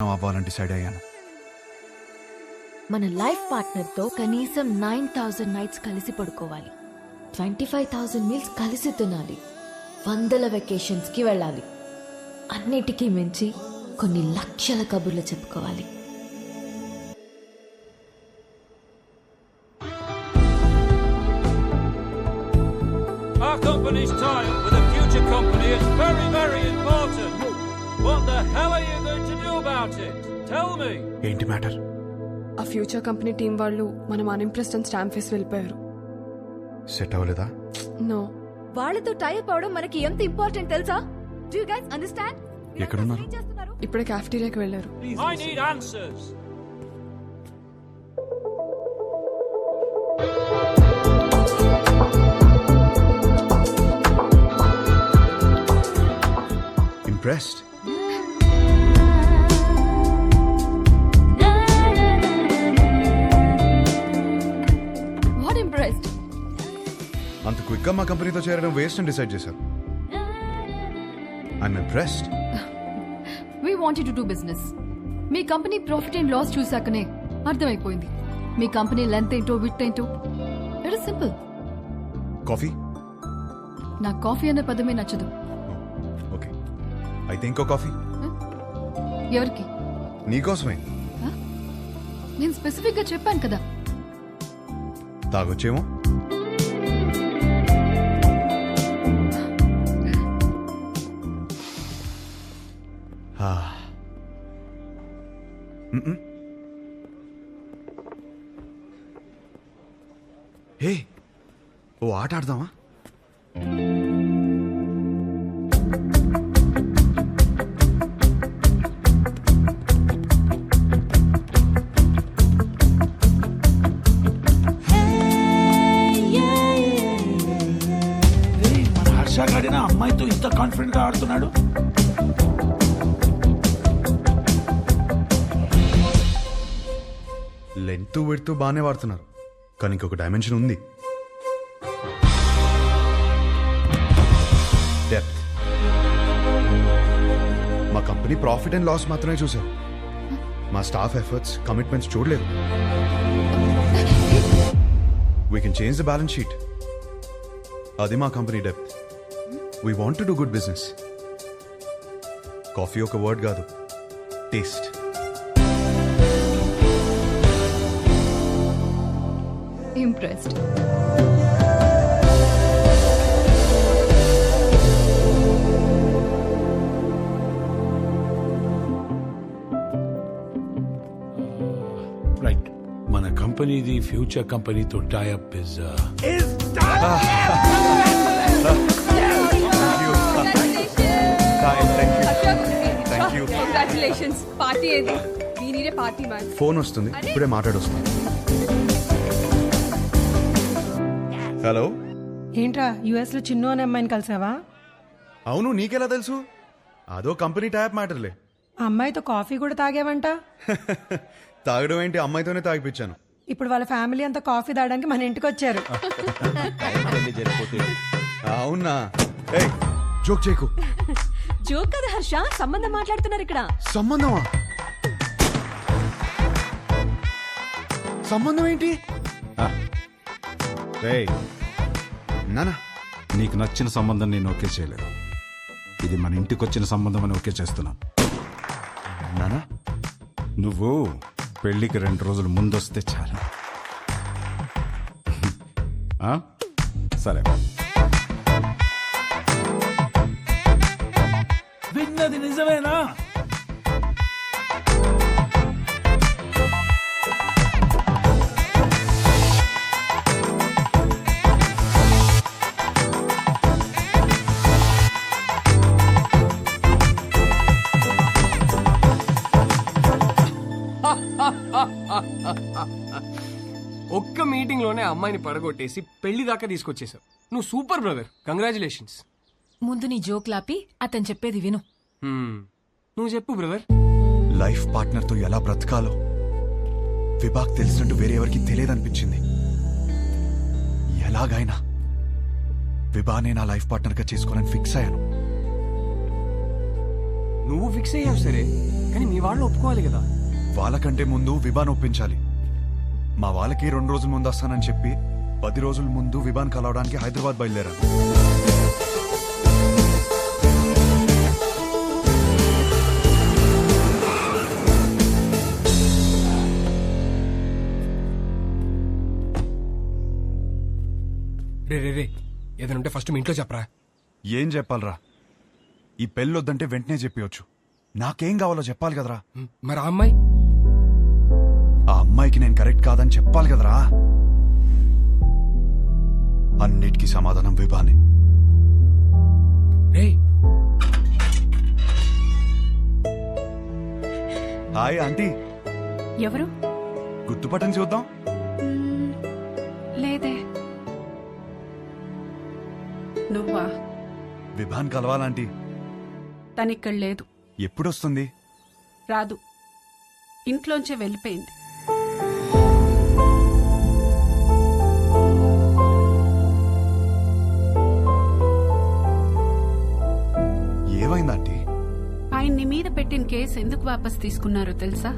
అవ్వాలని డిసైడ్ అయ్యాను. మన లైఫ్ పార్ట్నర్ తో కనీసం 9,000 నైట్స్ కలిసి పడుకోవాలి, 25,000 మీల్స్ కలిసి తినాలి, 100 వెకేషన్స్ కి వెళ్ళాలి, అన్నిటికీ మించి కొన్ని లక్షల కబుర్లు చెప్పుకోవాలి. Our company's tie-up with a future company is very, very important. What the hell are you going to do about it? Tell me. ఏంటి మ్యాటర్? ఆ ఫ్యూచర్ కంపెనీ టీం వాళ్ళు మనం అన్ఇంప్రెస్డ్ అని స్టాంప్ వేసి వెళ్ళిపోయారు. సెట్ అవ్వలేదా? నో. వాళ్ళతో టైప్ అవడం మనకి ఎంత ఇంపార్టెంట్ తెలుసా? Do you guys understand? ఎక్కడున్నారు? ఇప్పుడే క్యాఫ్టీరియాకి వెళ్ళారు. I need answers. Impressed? What impressed? అంత క్విక్ గా మా కంపెనీతో చేరడం వేస్ట్ అని డిసైడ్ చేశారు. I'm impressed. We want you to do business. మీ కంపెనీ ప్రాఫిట్ అండ్ లాస్ చూసాకనే అర్థమైపోయింది మీ కంపెనీ లెంత్ ఏంటో విత్ ఏంటో. It is simple. కాఫీ? నాకు కాఫీ అనే పదమే నచ్చదు. ఓకే, అయితే ఇంకో కాఫీ. ఎవరికి? నీకోసమే. నేను స్పెసిఫిక్ గా చెప్పాను కదా. తాగొచ్చేమో. హే, ఓ ఆట ఆడదామా? మన హర్ష గాడిన అమ్మాయితో ఇంత కాన్ఫిడెంట్ గా ఆడుతున్నాడు. లెంత్ విడ్త్ బాగానే వాడుతున్నారు, కానీ ఇంకొక డైమెన్షన్ ఉంది. డెప్త్. మా కంపెనీ ప్రాఫిట్ అండ్ లాస్ మాత్రమే చూసారు, మా స్టాఫ్ ఎఫర్ట్స్, కమిట్మెంట్స్ చూడలేదు. We can change the balance sheet. అది మా company depth. We want to do good business. Coffee ఒక వర్డ్ కాదు, టేస్ట్. ఇంప్రెస్డ్. రైట్, మన కంపెనీది ఫ్యూచర్ కంపెనీతో టైఅప్ ఇస్ కంగ్రాచులేషన్స్. పార్టీ ఏది? దీనినే పార్టీ మ్యాన్. ఫోన్ వస్తుంది, ఇప్పుడే మాట్లాడొస్తుంది. హలో. ఏంట్రా యుఎస్ లో చిన్ను అనే అమ్మాయిని కలిసావా? అవును, నీకెలా తెలుసు? అదో కంపెనీ ట్యాప్ మ్యాటర్లే. ఆ అమ్మాయితో కాఫీ కూడా తాగావంట. తాగడం ఏంటి, అమ్మాయితోనే తాగిపించాను. ఇప్పుడు వాళ్ళ ఫ్యామిలీ అంతా కాఫీ తాగడానికి మన ఇంటికి వచ్చారు. అవునా? ఏయ్, జోక్ చేయకు. జోక్ కదా హర్ష, సంబంధం మాట్లాడుతున్నారు ఇక్కడ. సంబంధమా? సంబంధం ఏంటి? నానా, నీకు నచ్చిన సంబంధం నేను ఓకే చేయలేదు. ఇది మన ఇంటికి వచ్చిన సంబంధం అని ఓకే చేస్తున్నాను. నానా, నువ్వు పెళ్లికి 2 రోజులు ముందొస్తే చాలు. ఆ? సరే. విన్నది నిజమేనా? ఒక్క మీటింగ్ లోనే అమ్మాయిని పడగొట్టేసి పెళ్లి దాకా తీసుకొచ్చేసావు. నువ్వు సూపర్ బ్రదర్, కంగ్రాచులేషన్స్. ముందు నీ జోక్ లాపి అతను చెప్పేది విను. నువ్వు చెప్పు బ్రదర్. లైఫ్ పార్ట్నర్ తో ఎలా బ్రతకాలో విభాగ్ తెలిసినట్టు వేరే ఎవరికి తెలియదనిపించింది. ఎలాగైనా విభానే నా లైఫ్ పార్ట్నర్ గా చేసుకోవాలని ఫిక్స్ అయ్యాను. నువ్వు ఫిక్స్ అయ్యావు సరే, కానీ మీ వాళ్ళు ఒప్పుకోవాలి కదా. వాళ్ళకంటే ముందు విభాన్ ఒప్పించాలి. మా వాళ్ళకి 2 రోజుల ముందు వస్తానని చెప్పి 10 రోజుల ముందు విభాన్ కలవడానికి హైదరాబాద్ బయలుదేరాను. రే ఏదైనా ఉంటే ఫస్ట్ మీ ఇంట్లో చెప్పరా. ఏం చెప్పాలరా? ఈ పెళ్ళొద్దంటే వెంటనే చెప్పవచ్చు. నాకేం కావాలో చెప్పాలి కదరా. మరి ఆ అమ్మాయి? ఆ అమ్మాయికి నేను కరెక్ట్ కాదని చెప్పాలి కదరా. అన్నిటికీ సమాధానం విభానే. రే హాయ్ ఆంటీ. ఎవరు? గుర్తుపట్టని చూద్దాం. లేదే. నువ్వా? విభాన్ కలవాలంటీ. తనిక్కడ లేదు. ఎప్పుడొస్తుంది? రాదు, ఇంట్లోంచే వెళ్ళిపోయింది. ఏమైందంటీ? ఆయన్ని మీద పెట్టిన కేసు ఎందుకు వాపస్ తీసుకున్నారో తెలుసా?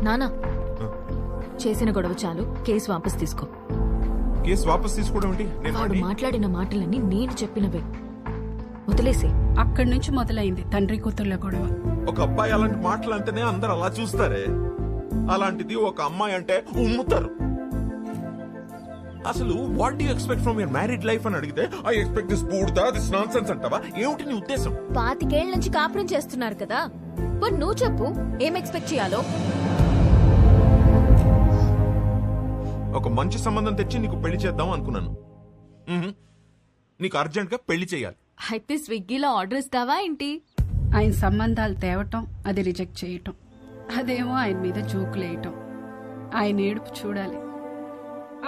నానా, చేసిన గొడవ చాలు, కేసు వాపస్ తీసుకో. కేసు వాపస్ తీసుకోవడం ఏంటి? వాడు మాట్లాడిన మాటలన్నీ నేను చెప్పినవే, వదిలేసి. అక్కడి నుంచి మొదలైంది తండ్రి కూతుర్ల గొడవ. ఒక అబ్బాయి అలాంటి మాటలు అంటేనే అందరు అలా చూస్తారే, అలాంటిది ఒక అమ్మాయి అంటే ఉమ్ముతారు. అసలు what do you expect from your married life అని అడిగితే ఐ ఎక్స్పెక్ట్ దిస్ బూడ్దా, దిస్ నాన్సెన్స్ అంటావా? ఏమిటి నీ ఉద్దేశం? 25 ఏళ్ల నుంచి కాపురం చేస్తున్నారు కదా, మరి నువ్వు చెప్పు ఏం ఎక్స్పెక్ట్ చేయాలో. ఒక మంచి సంబంధం తెచ్చి నీకు పెళ్లి చేద్దాం అనుకున్నాను. నీకు అర్జెంట్ గా పెళ్లి చేయాలి. అయితే స్విగ్గీలో ఆర్డర్ ఇస్తావా ఏంటి? ఆయన సంబంధాలు తేవటం, అది రిజెక్ట్ చేయటం, అదేమో ఆయన మీద జోకులేయటం. ఆయన ఏడుపు చూడాలి.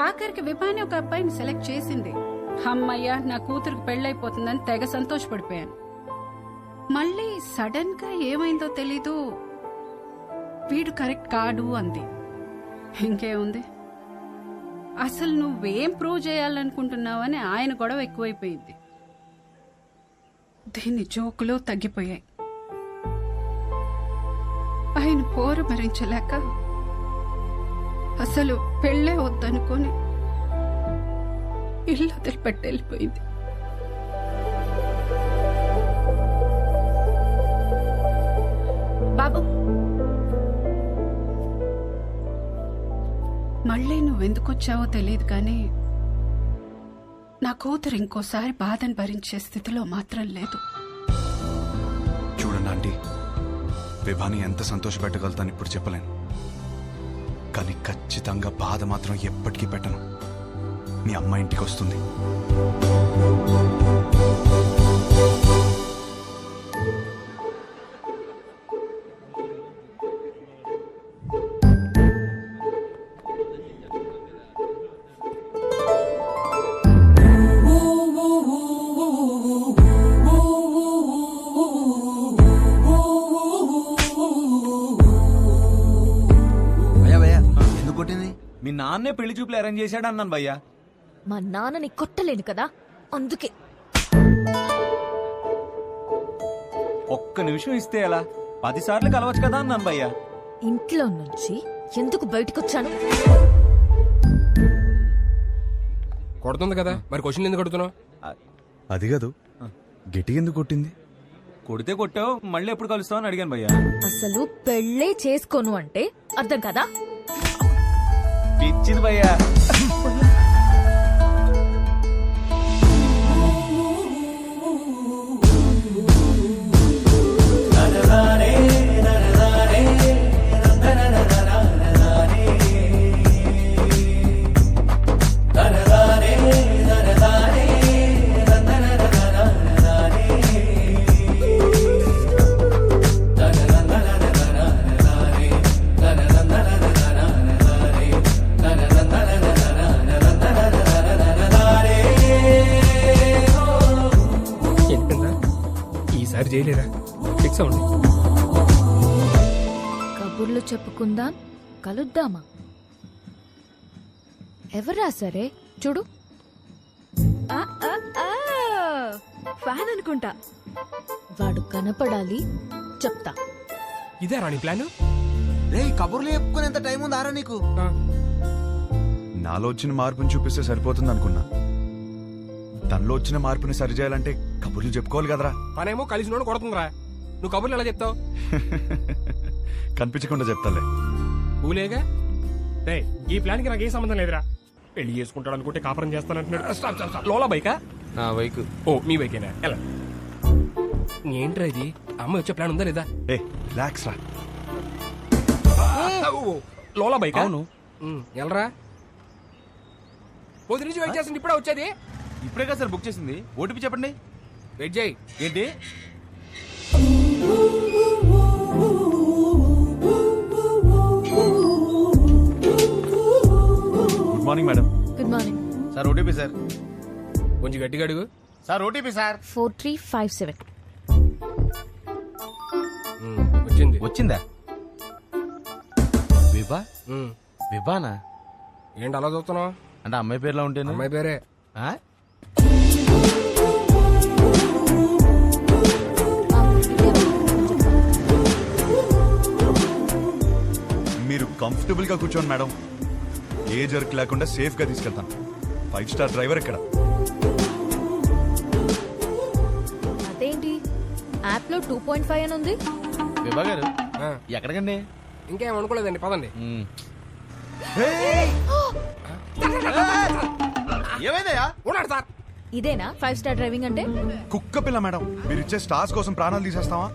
ఆఖరికి విభాని ఒక అబ్బాయిని సెలెక్ట్ చేసింది. అమ్మయ్య, నా కూతురికి పెళ్ళైపోతుందని తెగ సంతోషపడిపోయాను. మళ్ళీ సడన్ గా ఏమైందో తెలీదు, వీడు కరెక్ట్ కాడు అంది. ఇంకేముంది, అసలు నువ్వేం ప్రూవ్ చేయాలనుకుంటున్నావని ఆయన గొడవ ఎక్కువైపోయింది. దీని జోకులు తగ్గిపోయాయి. ఆయన పోరు భరించలేక అసలు పెళ్ళే వద్దనుకొని ఇల్లు వదిలిపెట్టి వెళ్ళిపోయింది. బాబు, మళ్ళీ నువ్వెందుకొచ్చావో తెలియదు కానీ నా కూతురు ఇంకోసారి బాధను భరించే స్థితిలో మాత్రం లేదు. చూడండి ఆంటీ, విభాని ఎంత సంతోషపెట్టగలుగుతాను ఇప్పుడు చెప్పలేను, కానీ ఖచ్చితంగా బాధ మాత్రం ఎప్పటికీ పెట్టను. మీ అమ్మ ఇంటికి వస్తుంది. మీ నాన్నే పెళ్లి చూపులు అరేంజ్ చేశాడు అన్నాను భయ్యా. మా నాన్నని కొట్టలేను కదా, అందుకే. ఒక్క నిమిషం ఇస్తే ఎలా? 10 సార్లు కలవచ్చు కదా అన్నాను భయ్యా. ఇంట్లో నుంచి ఎందుకు బయటకొచ్చాను? కొడుతుంది కదా, మరి క్వశ్చన్ ఎందుకు కొడుతున్నావు? అది కాదు, గిటి ఎందుకు కొట్టింది? కొడితే కొట్టావు, మళ్ళీ ఎప్పుడు కలుస్తావు అని అడిగాను భయ్యా. అసలు పెళ్ళే చేసుకోను అంటే అర్థం కదా? పిచ్చింది భయ్యా. చేయలేరా? ఫిక్స్ అవ్వండి. కబుర్లు చెప్పుకుందాం, కలుద్దామా? ఎవరా సరే చూడు. ఫ్యాన్ అనుకుంటా. వాడు కనపడాలి, చెప్తా. ఇదే రాణి ప్లాన్. రే కబుర్లు చెప్పుకునేంత టైం ఉంది ఆరా నీకు? నాలో వచ్చిన మార్పుని చూపిస్తే సరిపోతుంది అనుకున్నా. తనలో వచ్చిన మార్పుని సరిచేయాలంటే కబుర్లు చెప్పుకోవాలి కదరా. పనేమో కలిసి నోడు కొడుతుందిరా. నువ్వు కబుర్లు ఎలా చెప్తావు? కనిపించకుండా చెప్తాలే. ఊలేగా రే, ఈ ప్లాన్ కి నాకు ఏ సంబంధం లేదురా. పెళ్లి చేసుకుంటాడు అనుకుంటే కాపురం చేస్తానంటున్నాడు. Stop stop stop. లోలా బైకా? నా బైక్. ఓ మీ బైకేనా? ఎలా ఏంట్రా ఇది? అమ్మ వచ్చే ప్లాన్ ఉందా లేదా? ఏ రిలాక్స్ రా. లోలా బైక్? అవును. ఎలరా పొద్దు నుంచి వెయిట్ చేస్తుంది, ఇప్పుడే వచ్చేది. ఇప్పుడే కదా సార్ బుక్ చేసింది. ఓటీపీ చెప్పండి. వెయిట్ చేయి. ఏంటి? Good morning madam. Good morning. Sir OTP sir. కొంచెం గట్టిగా అడుగు. Sir OTP sir. 4357. వచ్చింది. వచ్చిందా? విభా? విభానా? ఏంటి అలా చూస్తున్నావు? అంటే అమ్మాయి పేరులో ఉంటేనే. అమ్మాయి పేరే. మీరు కంఫర్టబుల్ గా కూర్చోండి మేడం. ఏ జర్క్ లేకుండా సేఫ్ గా తీసుకెళ్తాను. 5 స్టార్ డ్రైవర్ ఇక్కడ. అదేంటి యాప్ లో 2.5 అని ఉంది? విభా గారు ఎక్కడికండి? ఇంకేం అనుకోలేదండి, పదండి. ఏమైందయ్యా? ఉన్నాడు సార్. ఇదేనా 5 స్టార్ డ్రైవింగ్ అంటే? కుక్క పిల్ల మేడం. మీరు ఇచ్చే స్టార్స్ కోసం ప్రాణాలు తీసేస్తావా?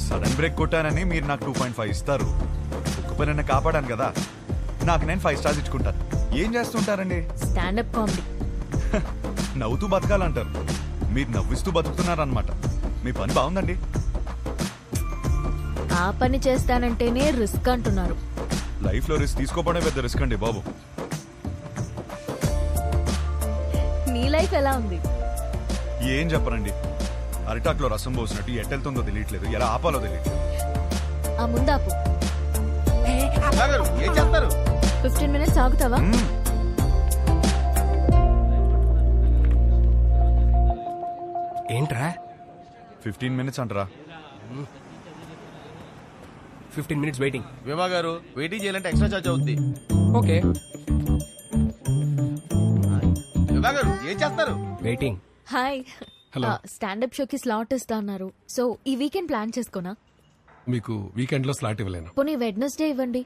సడన్ బ్రేక్ కొట్టానని మీరు నాకు 2.5 ఇస్తారు. కుక్క పిల్లని కాపాడాను కదా, నాకు నేను 5 స్టార్స్ ఇచ్చుకుంటాను. ఏం చేస్తుంటారండి? Stand up comedy. నవ్వుతూ బతకాలంటారు, మీరు నవ్విస్తూ బతుకుతున్నారన్నమాట. మీ పని బాగుందండి. ఆ పని చేస్తానంటేనే రిస్క్ అంటున్నారు. లైఫ్ లో రిస్క్ తీసుకోవడమే పెద్ద రిస్క్ అండి బాబు. నీ లైఫ్ ఎలా ఉంది? ఏం చెప్పరండి, అరిటాక్లో రసం పోసినట్టు ఎట్టెళ్తుందో తెలియట్లేదు, ఎలా ఆపాలో తెలియట్లేదు. ఆ ముందాపు. ఏం చేస్తారు? 15 minutes ఆగుతావా? ఏంట్రా 15 minutes అంటారా? 15 minutes వెయిటింగ్. విభా గారు వెయిటింగ్ చేయాలంటే ఎక్స్ట్రా చార్జ్ అవుద్ది. ఓకే. విభా గారు ఏం చేస్తారు? వెయిటింగ్. హాయ్. స్టాండప్ షోకి స్లాట్ ఇస్తా అన్నారు. సో ఈ వీకెండ్ ప్లాన్ చేసుకోనా? మీకు వీకెండ్ లో స్లాట్ ఇవ్వలేను. పోనీ వెడ్నెస్డే ఇవ్వండి.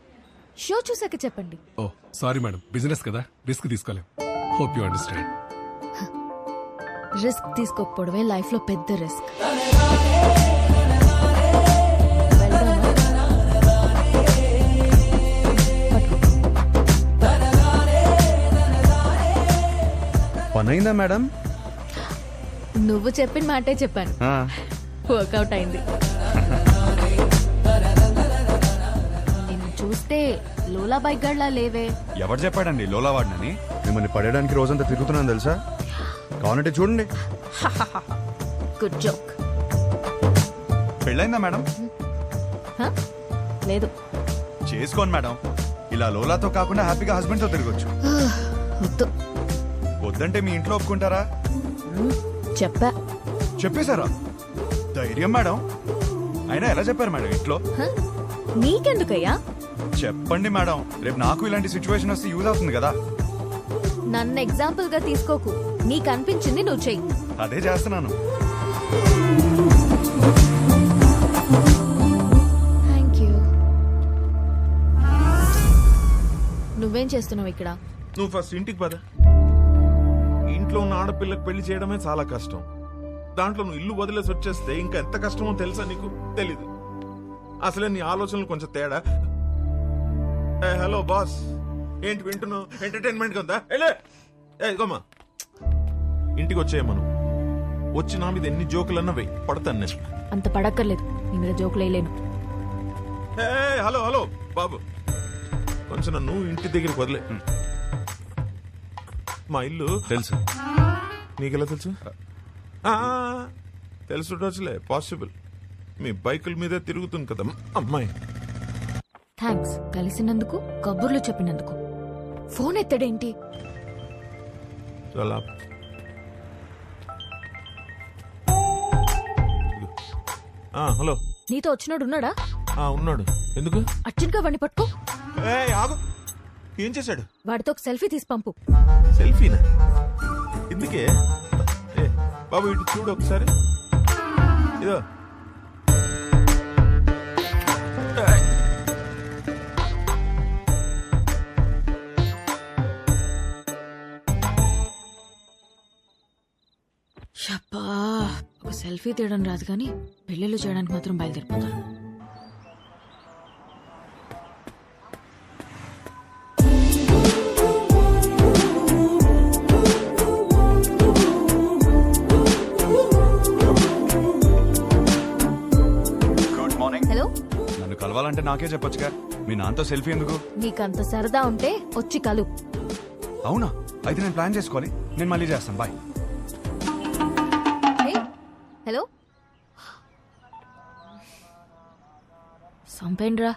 షో చూసాక చెప్పండి. ఓ సారీ మేడం, బిజినెస్ కదా, రిస్క్ తీసుకోలేం. Hope you understand. రిస్క్ తీసుకోకపోవడమే లైఫ్ లో పెద్ద రిస్క్. పనైందా మేడం? నువ్వు చెప్పిన మాటే చెప్పాను. వర్కౌట్ అయింది. నిన్ను చూస్తే లోలా బైక్ గడ్లా లేవే. ఎవరు చెప్పాడండి లోలా వాడినని? మిమ్మల్ని పడేయడానికి రోజంతా తిరుగుతున్నాను తెలుసా. కావాలంటే చూడండి. Good joke. పెళ్ళైందా మేడం? లేదు. చేసుకోండి మేడం. ఇలా లోలాతో కాకుండా హ్యాపీగా హస్బెండ్ తో తిరగొచ్చు. వద్దు. వద్దంటే మీ ఇంట్లో ఒప్పుకుంటారా? చెప్పా. చెప్పేశారా? ధైర్యం మేడం. అయినా ఎలా చెప్పారు మేడం ఇంట్లో? నీకెందుకయ్యా? చెప్పండి మేడం, రేపు నాకు ఇలాంటి సిచ్యువేషన్ వస్తే యూజ్ అవుతుంది కదా. నన్ను ఎగ్జాంపుల్ గా తీసుకోకు. నీకు అనిపించింది నువ్వు చెయ్యి. అదే చేస్తున్నాను. Thank you. నువ్వేం చేస్తున్నావు ఇక్కడ? నువ్వు ఫస్ట్ ఇంటికి పద. ఇంట్లో ఉన్న ఆడపిల్లకి పెళ్లి చేయడమే చాలా కష్టం. దాంట్లో నువ్వు ఇల్లు వదిలేసి వచ్చేస్తే ఇంకా ఎంత కష్టమో తెలుసా నీకు? తెలీదు. అసలే నీ ఆలోచనలు కొంచెం తేడా. హలో బాస్, ఏంటి వింటున్నావు? ఎంటర్టైన్మెంట్ ఉందా? ఇదిగోమ్మా, ఇంటికి వచ్చేయమను. వచ్చి నా మీద ఎన్ని జోకులన్నా వెయ్యి, పడతాను నేను. అంత పడక్కర్లేదు, నీ మీద జోకులు వేయలేను. హలో హలో బాబు, కొంచెం నన్ను ఇంటి దగ్గరికి వదిలే. మా ఇల్లు తెలుసు. నీకెలా తెలుసు? తెలుసులే, పాసిబుల్. మీ బైకుల మీదే తిరుగుతుంది కదా అమ్మాయి. థ్యాంక్స్ కలిసినందుకు, కబుర్లు చెప్పినందుకు. ఫోన్ ఎత్తడేంటి? చాలా హలో. నీతో వచ్చినోడు ఉన్నాడా? ఉన్నాడు. ఎందుకు? అర్జున్గా వండి పట్టుకో. ఆగు. ఏం చేశాడు? వాడితో ఒక సెల్ఫీ తీసి పంపు. సెల్ఫీనా? ఎందుకే? బాబు ఇటు చూడు ఒకసారి. ఇదో షప్పా, ఒక సెల్ఫీ తీయడం రాదు కానీ పెళ్ళిళ్ళు చేయడానికి మాత్రం బయలుదేరిపోతాను. Good morning. హలో, నన్ను కలవాలంటే నాకే చెప్పొచ్చుగా. మీ నాన్నతో సెల్ఫీ ఎందుకు? నీకంత సరదా ఉంటే వచ్చి కలు. అవునా? అయితే నేను ప్లాన్ చేసుకోవాలి. నేను మళ్ళీ చేస్తాను. బాయ్. హలో, సంపేండ్రా.